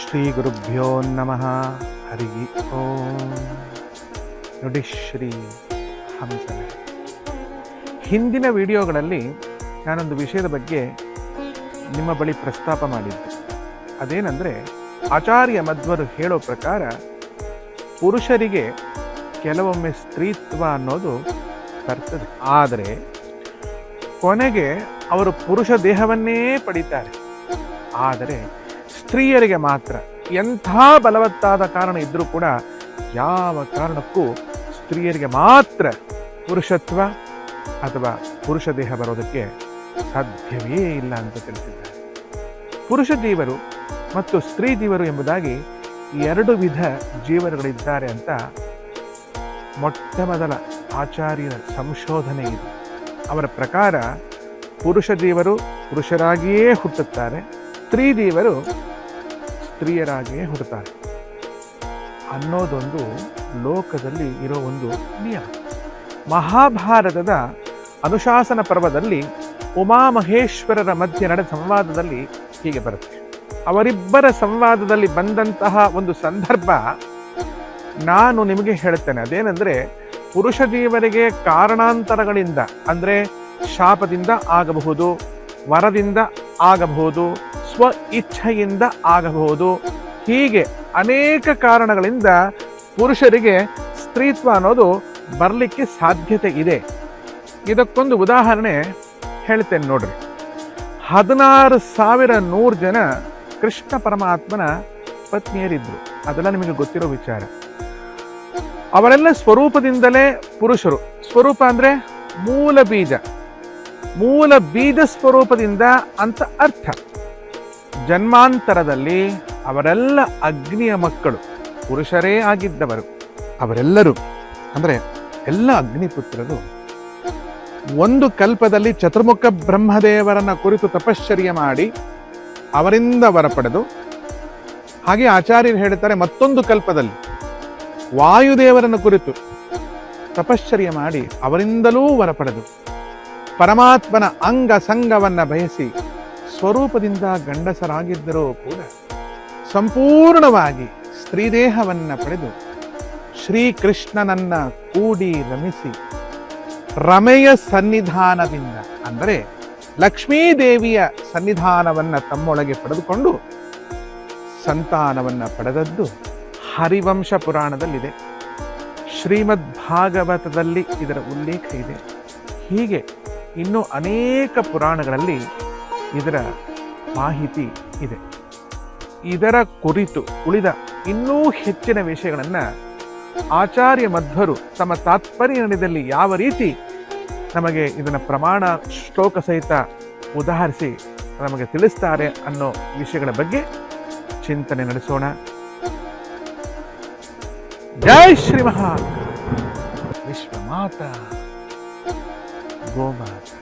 ಶ್ರೀ ಗುರುಭ್ಯೋ ನಮಃ. ಹರಿ ಓಂ. ನುಡಿ ಶ್ರೀ ಹಂಸನೆ. ಹಿಂದಿನ ವಿಡಿಯೋಗಳಲ್ಲಿ ನಾನೊಂದು ವಿಷಯದ ಬಗ್ಗೆ ನಿಮ್ಮ ಬಳಿ ಪ್ರಸ್ತಾಪ ಮಾಡಿದ್ದೆ. ಅದೇನೆಂದರೆ, ಆಚಾರ್ಯ ಮಧ್ವರು ಹೇಳೋ ಪ್ರಕಾರ ಪುರುಷರಿಗೆ ಕೆಲವೊಮ್ಮೆ ಸ್ತ್ರೀತ್ವ ಅನ್ನೋದು ಬರ್ತದೆ, ಆದರೆ ಕೊನೆಗೆ ಅವರು ಪುರುಷ ದೇಹವನ್ನೇ ಪಡಿತಾರೆ. ಆದರೆ ಸ್ತ್ರೀಯರಿಗೆ ಮಾತ್ರ ಎಂಥ ಬಲವತ್ತಾದ ಕಾರಣ ಇದ್ರೂ ಕೂಡ ಯಾವ ಕಾರಣಕ್ಕೂ ಸ್ತ್ರೀಯರಿಗೆ ಮಾತ್ರ ಪುರುಷತ್ವ ಅಥವಾ ಪುರುಷ ದೇಹ ಬರೋದಕ್ಕೆ ಸಾಧ್ಯವೇ ಇಲ್ಲ ಅಂತ ತಿಳಿಸಿದ್ದಾರೆ. ಪುರುಷ ಜೀವರು ಮತ್ತು ಸ್ತ್ರೀ ಜೀವರು ಎಂಬುದಾಗಿ ಎರಡು ವಿಧ ಜೀವರುಗಳಿದ್ದಾರೆ ಅಂತ ಮೊಟ್ಟ ಮೊದಲ ಆಚಾರ್ಯರ ಸಂಶೋಧನೆ ಇದೆ. ಅವರ ಪ್ರಕಾರ ಪುರುಷ ಜೀವರು ಪುರುಷರಾಗಿಯೇ ಹುಟ್ಟುತ್ತಾರೆ, ಸ್ತ್ರೀ ಜೀವರು ಸ್ತ್ರೀಯರಾಗಿಯೇ ಹುಟ್ಟುತ್ತಾರೆ ಅನ್ನೋದೊಂದು ಲೋಕದಲ್ಲಿ ಇರೋ ಒಂದು ನಿಯಮ. ಮಹಾಭಾರತದ ಅನುಶಾಸನ ಪರ್ವದಲ್ಲಿ ಉಮಾಮಹೇಶ್ವರರ ಮಧ್ಯೆ ನಡೆದ ಸಂವಾದದಲ್ಲಿ ಹೀಗೆ ಬರುತ್ತೆ. ಅವರಿಬ್ಬರ ಸಂವಾದದಲ್ಲಿ ಬಂದಂತಹ ಒಂದು ಸಂದರ್ಭ ನಾನು ನಿಮಗೆ ಹೇಳ್ತೇನೆ. ಅದೇನೆಂದರೆ, ಪುರುಷ ಜೀವರಿಗೆ ಕಾರಣಾಂತರಗಳಿಂದ, ಅಂದರೆ ಶಾಪದಿಂದ ಆಗಬಹುದು, ವರದಿಂದ ಆಗಬಹುದು, ಸ್ವ ಇಚ್ಛೆಯಿಂದ ಆಗಬಹುದು, ಹೀಗೆ ಅನೇಕ ಕಾರಣಗಳಿಂದ ಪುರುಷರಿಗೆ ಸ್ತ್ರೀತ್ವ ಅನ್ನೋದು ಬರಲಿಕ್ಕೆ ಸಾಧ್ಯತೆ ಇದೆ. ಇದಕ್ಕೊಂದು ಉದಾಹರಣೆ ಹೇಳ್ತೇನೆ ನೋಡ್ರಿ. 16,100 ಜನ ಕೃಷ್ಣ ಪರಮಾತ್ಮನ ಪತ್ನಿಯರಿದ್ರು. ಅದೆಲ್ಲ ನಿಮಗೆ ಗೊತ್ತಿರೋ ವಿಚಾರ. ಅವರೆಲ್ಲ ಸ್ವರೂಪದಿಂದಲೇ ಪುರುಷರು. ಸ್ವರೂಪ ಅಂದ್ರೆ ಮೂಲ ಬೀಜ ಸ್ವರೂಪದಿಂದ ಅಂತ ಅರ್ಥ. ಜನ್ಮಾಂತರದಲ್ಲಿ ಅವರೆಲ್ಲ ಅಗ್ನಿಯ ಮಕ್ಕಳು, ಪುರುಷರೇ ಆಗಿದ್ದವರು. ಅವರೆಲ್ಲರೂ ಅಂದರೆ ಎಲ್ಲ ಅಗ್ನಿಪುತ್ರರು ಒಂದು ಕಲ್ಪದಲ್ಲಿ ಚತುರ್ಮುಖ ಬ್ರಹ್ಮದೇವರನ್ನ ಕುರಿತು ತಪಶ್ಚರ್ಯ ಮಾಡಿ ಅವರಿಂದ ವರ ಪಡೆದು, ಹಾಗೆ ಆಚಾರ್ಯರು ಹೇಳ್ತಾರೆ ಮತ್ತೊಂದು ಕಲ್ಪದಲ್ಲಿ ವಾಯುದೇವರನ್ನು ಕುರಿತು ತಪಶ್ಚರ್ಯ ಮಾಡಿ ಅವರಿಂದಲೂ ವರ ಪಡೆದು ಪರಮಾತ್ಮನ ಅಂಗ ಸಂಗವನ್ನ ಬಯಸಿ ಸ್ವರೂಪದಿಂದ ಗಂಡಸರಾಗಿದ್ದರೂ ಕೂಡ ಸಂಪೂರ್ಣವಾಗಿ ಸ್ತ್ರೀದೇಹವನ್ನ ಪಡೆದು ಶ್ರೀಕೃಷ್ಣನನ್ನ ಕೂಡಿ ರಮಿಸಿ ರಮೆಯ ಸನ್ನಿಧಾನದಿಂದ, ಅಂದರೆ ಲಕ್ಷ್ಮೀದೇವಿಯ ಸನ್ನಿಧಾನವನ್ನ ತಮ್ಮೊಳಗೆ ಪಡೆದುಕೊಂಡು ಸಂತಾನವನ್ನ ಪಡೆದದ್ದು ಹರಿವಂಶ ಪುರಾಣದಲ್ಲಿದೆ. ಶ್ರೀಮದ್ ಭಾಗವತದಲ್ಲಿ ಇದರ ಉಲ್ಲೇಖ ಇದೆ. ಹೀಗೆ ಇನ್ನೂ ಅನೇಕ ಪುರಾಣಗಳಲ್ಲಿ ಇದರ ಮಾಹಿತಿ ಇದೆ. ಇದರ ಕುರಿತು ಉಳಿದ ಇನ್ನೂ ಹೆಚ್ಚಿನ ವಿಷಯಗಳನ್ನು ಆಚಾರ್ಯ ಮಧ್ವರು ತಮ್ಮ ತಾತ್ಪರ್ಯ ನಿರ್ಣಯದಲ್ಲಿ ಯಾವ ರೀತಿ ನಮಗೆ ಇದನ್ನು ಪ್ರಮಾಣ ಶ್ಲೋಕ ಸಹಿತ ಉದಾಹರಿಸಿ ನಮಗೆ ತಿಳಿಸ್ತಾರೆ ಅನ್ನೋ ವಿಷಯಗಳ ಬಗ್ಗೆ ಚಿಂತನೆ ನಡೆಸೋಣ. ಜೈ ಶ್ರೀ ಮಹಾ ವಿಶ್ವಮಾತಾ ಗೋಮಾತಾ.